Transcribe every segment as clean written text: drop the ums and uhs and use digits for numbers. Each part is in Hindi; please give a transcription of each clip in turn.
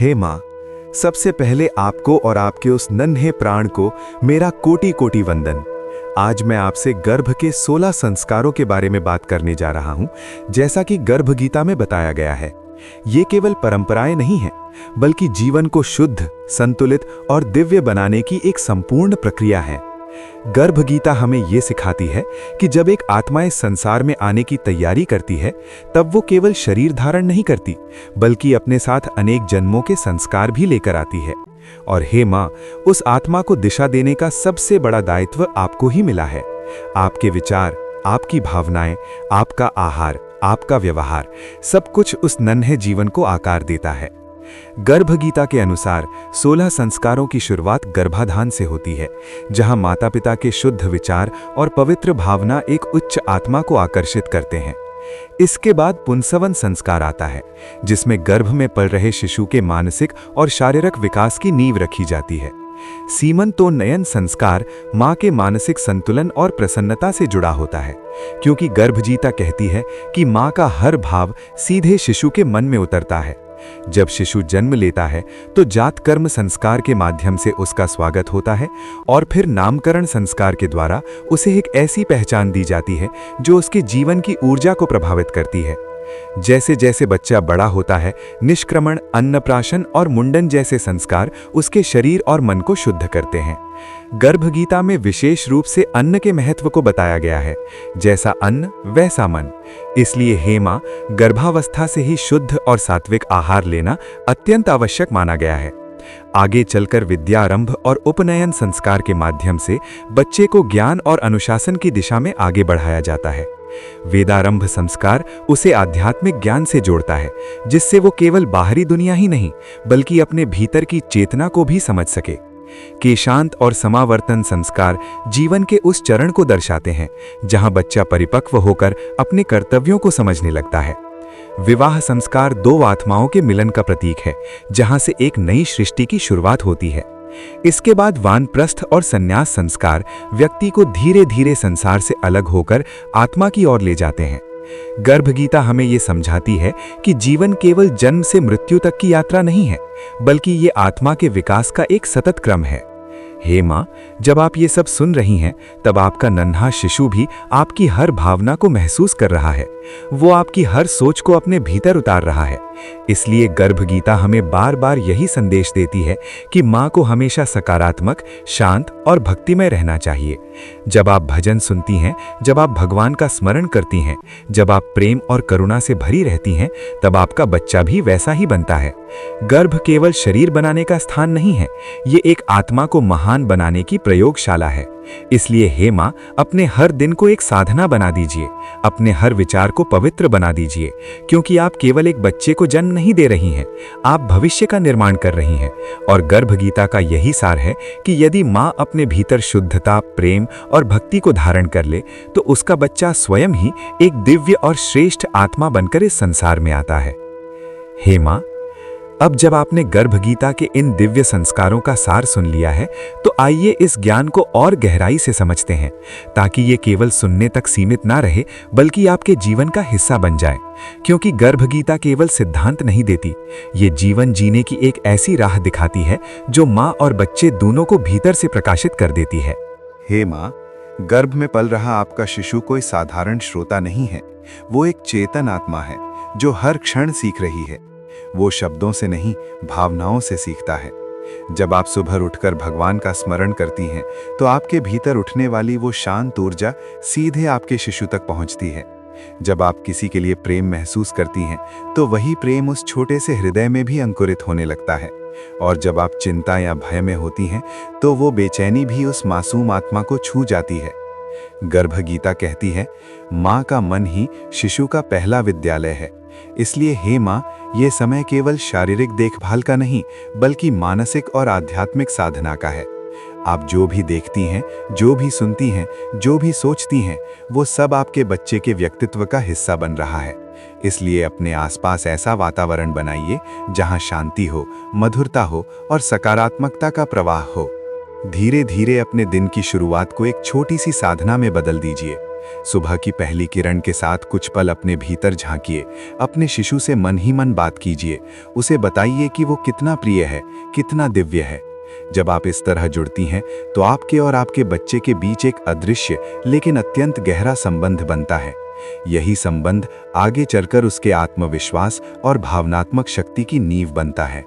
हे माँ, सबसे पहले आपको और आपके उस नन्हे प्राण को मेरा कोटि कोटि वंदन। आज मैं आपसे गर्भ के 16 संस्कारों के बारे में बात करने जा रहा हूं, जैसा कि गर्भ गीता में बताया गया है। ये केवल परंपराएं नहीं हैं, बल्कि जीवन को शुद्ध, संतुलित और दिव्य बनाने की एक संपूर्ण प्रक्रिया है। गर्भ गीता हमें ये सिखाती है कि जब एक आत्मा इस संसार में आने की तैयारी करती है, तब वो केवल शरीर धारण नहीं करती, बल्कि अपने साथ अनेक जन्मों के संस्कार भी लेकर आती है। और हे माँ, उस आत्मा को दिशा देने का सबसे बड़ा दायित्व आपको ही मिला है। आपके विचार, आपकी भावनाएं, आपका आहार, आपका व्यवहार, सब कुछ उस नन्हे जीवन को आकार देता है। गर्भ गीता के अनुसार 16 संस्कारों की शुरुआत गर्भाधान से होती है, जहां माता पिता के शुद्ध विचार और पवित्र भावना एक उच्च आत्मा को आकर्षित करते हैं। इसके बाद पुंसवन संस्कार आता है, जिसमें गर्भ में पल रहे शिशु के मानसिक और शारीरिक विकास की नींव रखी जाती है। सीमंतोन्नयन संस्कार मां के मानसिक संतुलन और प्रसन्नता से जुड़ा होता है, क्योंकि गर्भ गीता कहती है कि मां का हर भाव सीधे शिशु के मन में उतरता है। जब शिशु जन्म लेता है तो जात कर्म संस्कार के माध्यम से उसका स्वागत होता है, और फिर नामकरण संस्कार के द्वारा उसे एक ऐसी पहचान दी जाती है जो उसके जीवन की ऊर्जा को प्रभावित करती है। जैसे जैसे बच्चा बड़ा होता है, निष्क्रमण, अन्नप्राशन और मुंडन जैसे संस्कार उसके शरीर और मन को शुद्ध करते हैं। गर्भ गीता में विशेष रूप से अन्न के महत्व को बताया गया है। जैसा अन्न वैसा मन। इसलिए हे मां, गर्भावस्था से ही शुद्ध और सात्विक आहार लेना अत्यंत आवश्यक माना गया है। आगे चलकर विद्यारंभ और उपनयन संस्कार के माध्यम से बच्चे को ज्ञान और अनुशासन की दिशा में आगे बढ़ाया जाता है। वेदारंभ संस्कार उसे आध्यात्मिक ज्ञान से जोड़ता है, जिससे वो केवल बाहरी दुनिया ही नहीं, बल्कि अपने भीतर की चेतना को भी समझ सके। केशांत और समावर्तन संस्कार जीवन के उस चरण को दर्शाते हैं जहां बच्चा परिपक्व होकर अपने कर्तव्यों को समझने लगता है। विवाह संस्कार दो आत्माओं के मिलन का प्रतीक है, जहां से एक नई सृष्टि की शुरुआत होती है। इसके बाद वानप्रस्थ और संन्यास संस्कार व्यक्ति को धीरे धीरे संसार से अलग होकर आत्मा की ओर ले जाते हैं। गर्भ गीता हमें ये समझाती है कि जीवन केवल जन्म से मृत्यु तक की यात्रा नहीं है, बल्कि ये आत्मा के विकास का एक सतत क्रम है। हे मां, जब आप ये सब सुन रही हैं, तब आपका नन्हा शिशु भी आपकी हर भावना को महसूस कर रहा है। वो आपकी हर सोच को अपने भीतर उतार रहा है। इसलिए गर्भ गीता हमें बार बार यही संदेश देती है कि मां को हमेशा सकारात्मक, शांत और भक्तिमय रहना चाहिए। जब आप भजन सुनती हैं, जब आप भगवान का स्मरण करती हैं, जब आप प्रेम और करुणा से भरी रहती हैं, तब आपका बच्चा भी वैसा ही बनता है। गर्भ केवल शरीर बनाने का स्थान नहीं है, ये एक आत्मा को महान बनाने की प्रयोगशाला है। इसलिए हे मां, अपने हर दिन को एक साधना बना दीजिए, अपने हर विचार को पवित्र बना दीजिए, क्योंकि आप केवल एक बच्चे को जन्म नहीं दे रही हैं, आप भविष्य का निर्माण कर रही हैं। और गर्भ गीता का यही सार है कि यदि मां अपने भीतर शुद्धता, प्रेम और भक्ति को धारण कर ले, तो उसका बच्चा स्वयं ही एक दिव्य और श्रेष्ठ आत्मा बनकर इस संसार में आता है। हे मां, अब जब आपने गर्भ गीता के इन दिव्य संस्कारों का सार सुन लिया है, तो आइए इस ज्ञान को और गहराई से समझते हैं, ताकि ये केवल सुनने तक सीमित ना रहे, बल्कि आपके जीवन का हिस्सा बन जाए। क्योंकि गर्भ गीता केवल सिद्धांत नहीं देती, ये जीवन जीने की एक ऐसी राह दिखाती है जो माँ और बच्चे दोनों को भीतर से प्रकाशित कर देती है। हे माँ, गर्भ में पल रहा आपका शिशु कोई साधारण श्रोता नहीं है। वो एक चेतन आत्मा है जो हर क्षण सीख रही है। वो शब्दों से नहीं, भावनाओं से सीखता है। जब आप सुबह उठकर भगवान का स्मरण करती हैं, तो आपके भीतर उठने वाली वो शांत ऊर्जा सीधे आपके शिशु तक पहुंचती है। जब आप किसी के लिए प्रेम महसूस करती हैं, तो वही प्रेम उस छोटे से हृदय में भी अंकुरित होने लगता है। और जब आप चिंता या भय में होती हैं, तो वो बेचैनी भी उस मासूम आत्मा को छू जाती है। गर्भ गीता कहती है, माँ का मन ही शिशु का पहला विद्यालय है। इसलिए हे माँ, ये समय केवल शारीरिक देखभाल का नहीं, बल्कि मानसिक और आध्यात्मिक साधना का है। आप जो भी देखती हैं, जो भी सुनती हैं, जो भी सोचती हैं, वो सब आपके बच्चे के व्यक्तित्व का हिस्सा बन रहा है। इसलिए अपने आसपास ऐसा वातावरण बनाइए जहां शांति हो, मधुरता हो और सकारात्मकता का प्रवाह हो। धीरे धीरे अपने दिन की शुरुआत को एक छोटी सी साधना में बदल दीजिए। सुबह की पहली किरण के साथ कुछ पल अपने भीतर झांकिए, अपने शिशु से मन ही मन बात कीजिए, उसे बताइए कि वो कितना प्रिय है, कितना दिव्य है। जब आप इस तरह जुड़ती हैं तो आपके और आपके बच्चे के बीच एक अदृश्य लेकिन अत्यंत गहरा संबंध बनता है। यही संबंध आगे चलकर उसके आत्मविश्वास और भावनात्मक शक्ति की नींव बनता है।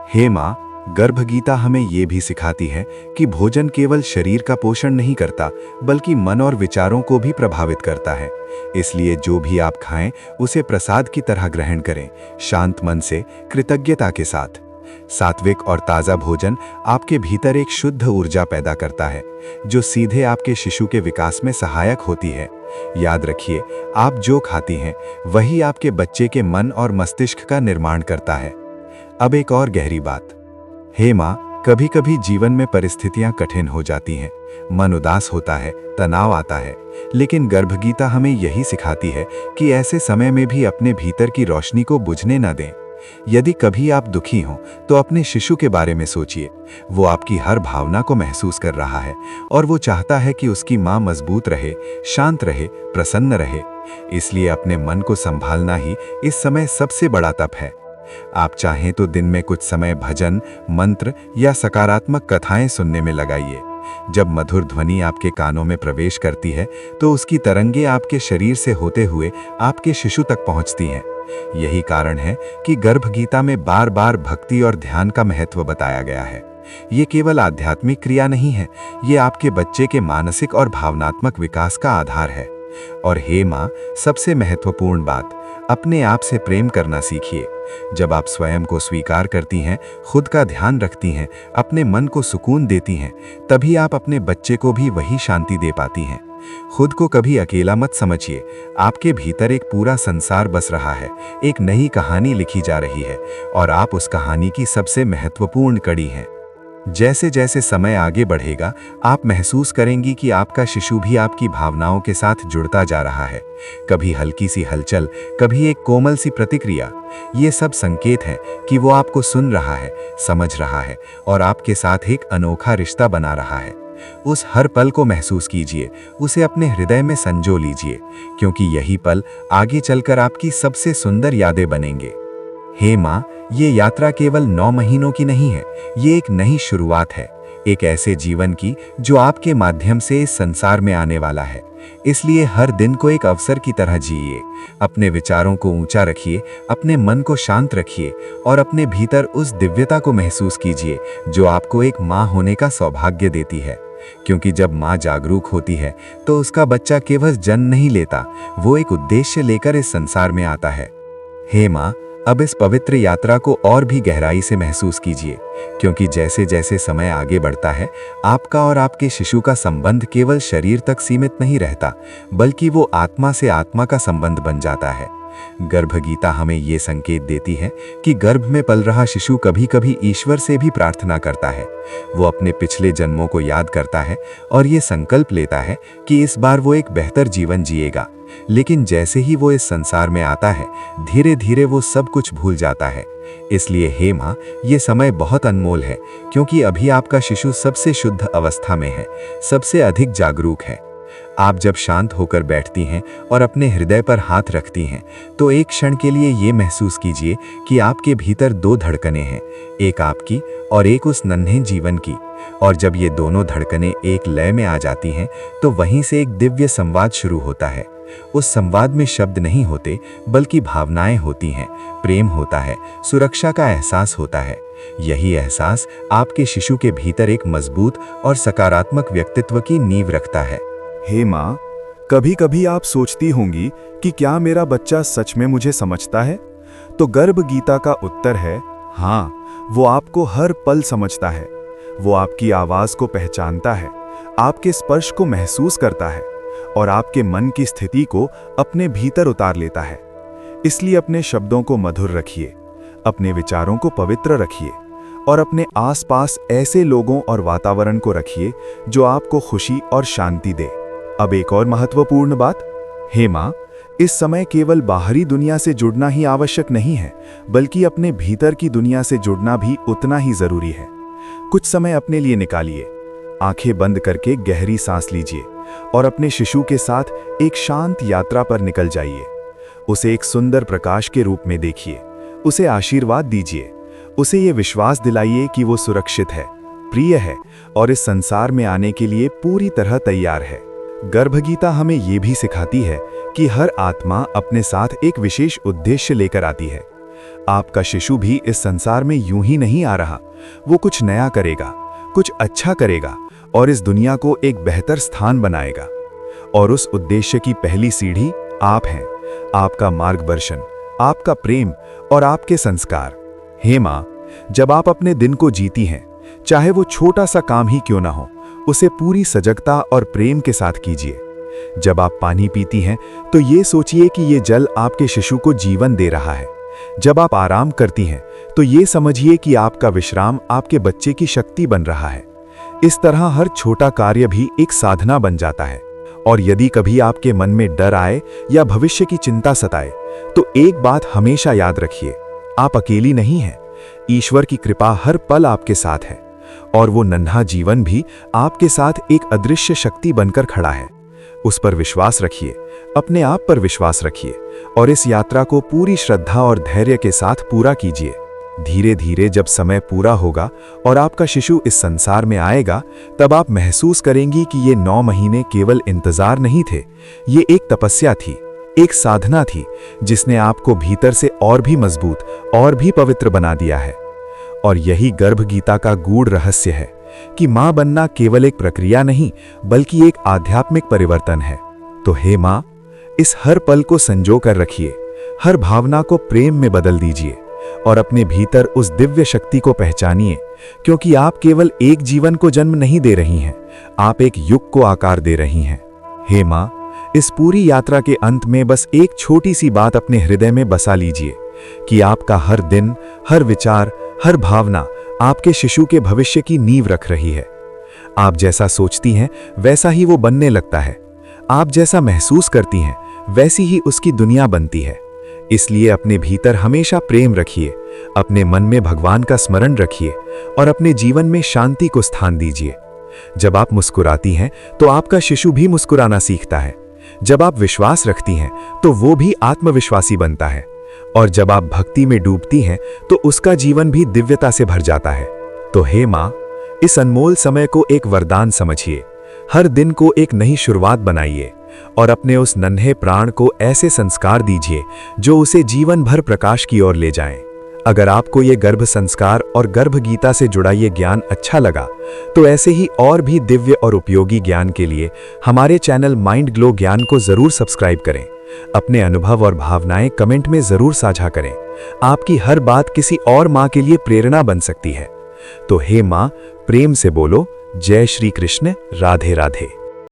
हे माँ, गर्भगीता हमें ये भी सिखाती है कि भोजन केवल शरीर का पोषण नहीं करता, बल्कि मन और विचारों को भी प्रभावित करता है। इसलिए जो भी आप खाएं, उसे प्रसाद की तरह ग्रहण करें, शांत मन से, कृतज्ञता के साथ। सात्विक और ताज़ा भोजन आपके भीतर एक शुद्ध ऊर्जा पैदा करता है, जो सीधे आपके शिशु के विकास में सहायक होती है। याद रखिए, आप जो खाती हैं, वही आपके बच्चे के मन और मस्तिष्क का निर्माण करता है। अब एक और गहरी बात। हे माँ, कभी कभी जीवन में परिस्थितियां कठिन हो जाती हैं, मन उदास होता है, तनाव आता है, लेकिन गर्भगीता हमें यही सिखाती है कि ऐसे समय में भी अपने भीतर की रोशनी को बुझने न दें। यदि कभी आप दुखी हों तो अपने शिशु के बारे में सोचिए। वो आपकी हर भावना को महसूस कर रहा है और वो चाहता है कि उसकी माँ मजबूत रहे, शांत रहे, प्रसन्न रहे। इसलिए अपने मन को संभालना ही इस समय सबसे बड़ा तप है। आप चाहें तो दिन में कुछ समय भजन, मंत्र या सकारात्मक कथाएं सुनने में लगाइए। जब मधुर ध्वनि आपके कानों में प्रवेश करती है तो उसकी तरंगे आपके शरीर से होते हुए आपके शिशु तक पहुंचती हैं। यही कारण है कि गर्भगीता में बार बार भक्ति और ध्यान का महत्व बताया गया है। ये केवल आध्यात्मिक क्रिया नहीं है, ये आपके बच्चे के मानसिक और भावनात्मक विकास का आधार है। और हे माँ, सबसे महत्वपूर्ण बात, अपने आप से प्रेम करना सीखिए। जब आप स्वयं को स्वीकार करती हैं, खुद का ध्यान रखती हैं, अपने मन को सुकून देती हैं, तभी आप अपने बच्चे को भी वही शांति दे पाती हैं। खुद को कभी अकेला मत समझिए। आपके भीतर एक पूरा संसार बस रहा है, एक नई कहानी लिखी जा रही है और आप उस कहानी की सबसे महत्वपूर्ण कड़ी हैं। जैसे जैसे समय आगे बढ़ेगा, आप महसूस करेंगी कि आपका शिशु भी आपकी भावनाओं के साथ जुड़ता जा रहा है। कभी हल्की सी हलचल, कभी एक कोमल सी प्रतिक्रिया। ये सब संकेत हैं कि वो आपको सुन रहा है, समझ रहा है और आपके साथ एक अनोखा रिश्ता बना रहा है। उस हर पल को महसूस कीजिए, उसे अपने हृदय में संजो लीजिए, क्योंकि यही पल आगे चलकर आपकी सबसे सुंदर यादें बनेंगे। हे माँ, ये यात्रा केवल 9 महीनों की नहीं है, ये एक नई शुरुआत है, एक ऐसे जीवन की जो आपके माध्यम से इस संसार में आने वाला है। इसलिए हर दिन को एक अवसर की तरह जिए, अपने विचारों को ऊंचा रखिए, अपने मन को शांत रखिए और अपने भीतर उस दिव्यता को महसूस कीजिए जो आपको एक माँ होने का सौभाग्य देती है। क्योंकि जब माँ जागरूक होती है तो उसका बच्चा केवल जन्म नहीं लेता, वो एक उद्देश्य लेकर इस संसार में आता है। हे माँ, अब इस पवित्र यात्रा को और भी गहराई से महसूस कीजिए, क्योंकि जैसे जैसे समय आगे बढ़ता है, आपका और आपके शिशु का संबंध केवल शरीर तक सीमित नहीं रहता, बल्कि वो आत्मा से आत्मा का संबंध बन जाता है। गर्भगीता हमें ये संकेत देती है कि गर्भ में पल रहा शिशु कभी कभी ईश्वर से भी प्रार्थना करता है। वो अपने पिछले जन्मों को याद करता है और ये संकल्प लेता है कि इस बार वो एक बेहतर जीवन जिएगा। लेकिन जैसे ही वो इस संसार में आता है, धीरे धीरे वो सब कुछ भूल जाता है। इसलिए हे माँ, ये समय बहुत अनमोल है, क्योंकि अभी आपका शिशु सबसे शुद्ध अवस्था में है, सबसे अधिक जागरूक है। आप जब शांत होकर बैठती हैं और अपने हृदय पर हाथ रखती हैं, तो एक क्षण के लिए ये महसूस कीजिए कि आपके भीतर 2 धड़कनें हैं, एक आपकी और एक उस नन्हे जीवन की। और जब ये दोनों धड़कनें एक लय में आ जाती हैं, तो वहीं से एक दिव्य संवाद शुरू होता है। उस संवाद में शब्द नहीं होते, बल्कि भावनाएं होती हैं, प्रेम होता है, सुरक्षा का एहसास होता है। यही एहसास आपके शिशु के भीतर एक मजबूत और सकारात्मक व्यक्तित्व की नींव रखता है। हे माँ, कभी कभी आप सोचती होंगी कि क्या मेरा बच्चा सच में मुझे समझता है? तो गर्भगीता का उत्तर है हाँ, वो आपको हर पल समझता है। वो आपकी आवाज को पहचानता है, आपके स्पर्श को महसूस करता है और आपके मन की स्थिति को अपने भीतर उतार लेता है। इसलिए अपने शब्दों को मधुर रखिए, अपने विचारों को पवित्र रखिए और अपने आसपास ऐसे लोगों और वातावरण को रखिए जो आपको खुशी और शांति दे। अब एक और महत्वपूर्ण बात, हे माँ, इस समय केवल बाहरी दुनिया से जुड़ना ही आवश्यक नहीं है, बल्कि अपने भीतर की दुनिया से जुड़ना भी उतना ही जरूरी है। कुछ समय अपने लिए निकालिए, आंखें बंद करके गहरी सांस लीजिए और अपने शिशु के साथ एक शांत यात्रा पर निकल जाइए। उसे एक सुंदर प्रकाश के रूप में देखिए, उसे आशीर्वाद दीजिए, उसे ये विश्वास दिलाइए कि वो सुरक्षित है, प्रिय है और इस संसार में आने के लिए पूरी तरह तैयार है। गर्भगीता हमें ये भी सिखाती है कि हर आत्मा अपने साथ एक विशेष उद्देश्य लेकर आती है। आपका शिशु भी इस संसार में यूं ही नहीं आ रहा, वो कुछ नया करेगा, कुछ अच्छा करेगा और इस दुनिया को एक बेहतर स्थान बनाएगा। और उस उद्देश्य की पहली सीढ़ी आप हैं, आपका मार्गदर्शन, आपका प्रेम और आपके संस्कार। हे माँ, जब आप अपने दिन को जीती हैं, चाहे वो छोटा सा काम ही क्यों ना हो, उसे पूरी सजगता और प्रेम के साथ कीजिए। जब आप पानी पीती हैं तो ये सोचिए कि ये जल आपके शिशु को जीवन दे रहा है। जब आप आराम करती हैं तो ये समझिए कि आपका विश्राम आपके बच्चे की शक्ति बन रहा है। इस तरह हर छोटा कार्य भी एक साधना बन जाता है। और यदि कभी आपके मन में डर आए या भविष्य की चिंता सताए, तो एक बात हमेशा याद रखिए, आप अकेली नहीं हैं। ईश्वर की कृपा हर पल आपके साथ है और वो नन्हा जीवन भी आपके साथ एक अदृश्य शक्ति बनकर खड़ा है। उस पर विश्वास रखिए, अपने आप पर विश्वास रखिए और इस यात्रा को पूरी श्रद्धा और धैर्य के साथ पूरा कीजिए। धीरे धीरे जब समय पूरा होगा और आपका शिशु इस संसार में आएगा, तब आप महसूस करेंगी कि ये 9 महीने केवल इंतजार नहीं थे, ये एक तपस्या थी, एक साधना थी जिसने आपको भीतर से और भी मजबूत और भी पवित्र बना दिया है। और यही गर्भगीता का गूढ़ रहस्य है कि मां बनना केवल एक प्रक्रिया नहीं, बल्कि एक आध्यात्मिक परिवर्तन है। तो हे मां, इस हर पल को संजो कर रखिए, हर भावना को प्रेम में बदल दीजिए और अपने भीतर उस दिव्य शक्ति को पहचानिए, क्योंकि आप केवल एक जीवन को जन्म नहीं दे रही हैं, आप एक युग को आकार दे रही हैं। हे मां, इस पूरी यात्रा के अंत में बस एक छोटी सी बात अपने हृदय में बसा लीजिए कि आपका हर दिन, हर विचार, हर भावना आपके शिशु के भविष्य की नींव रख रही है। आप जैसा सोचती हैं वैसा ही वो बनने लगता है। आप जैसा महसूस करती हैं वैसी ही उसकी दुनिया बनती है। इसलिए अपने भीतर हमेशा प्रेम रखिए, अपने मन में भगवान का स्मरण रखिए और अपने जीवन में शांति को स्थान दीजिए। जब आप मुस्कुराती हैं तो आपका शिशु भी मुस्कुराना सीखता है। जब आप विश्वास रखती हैं तो वो भी आत्मविश्वासी बनता है। और जब आप भक्ति में डूबती हैं तो उसका जीवन भी दिव्यता से भर जाता है। तो हे मां, इस अनमोल समय को एक वरदान समझिए, हर दिन को एक नई शुरुआत बनाइए और अपने उस नन्हे प्राण को ऐसे संस्कार दीजिए जो उसे जीवन भर प्रकाश की ओर ले जाएं। अगर आपको ये गर्भ संस्कार और गर्भगीता से जुड़ा ये ज्ञान अच्छा लगा, तो ऐसे ही और भी दिव्य और उपयोगी ज्ञान के लिए हमारे चैनल माइंड ग्लो ज्ञान को जरूर सब्सक्राइब करें। अपने अनुभव और भावनाएं कमेंट में जरूर साझा करें। आपकी हर बात किसी और मां के लिए प्रेरणा बन सकती है। तो हे मां, प्रेम से बोलो, जय श्री कृष्ण, राधे राधे।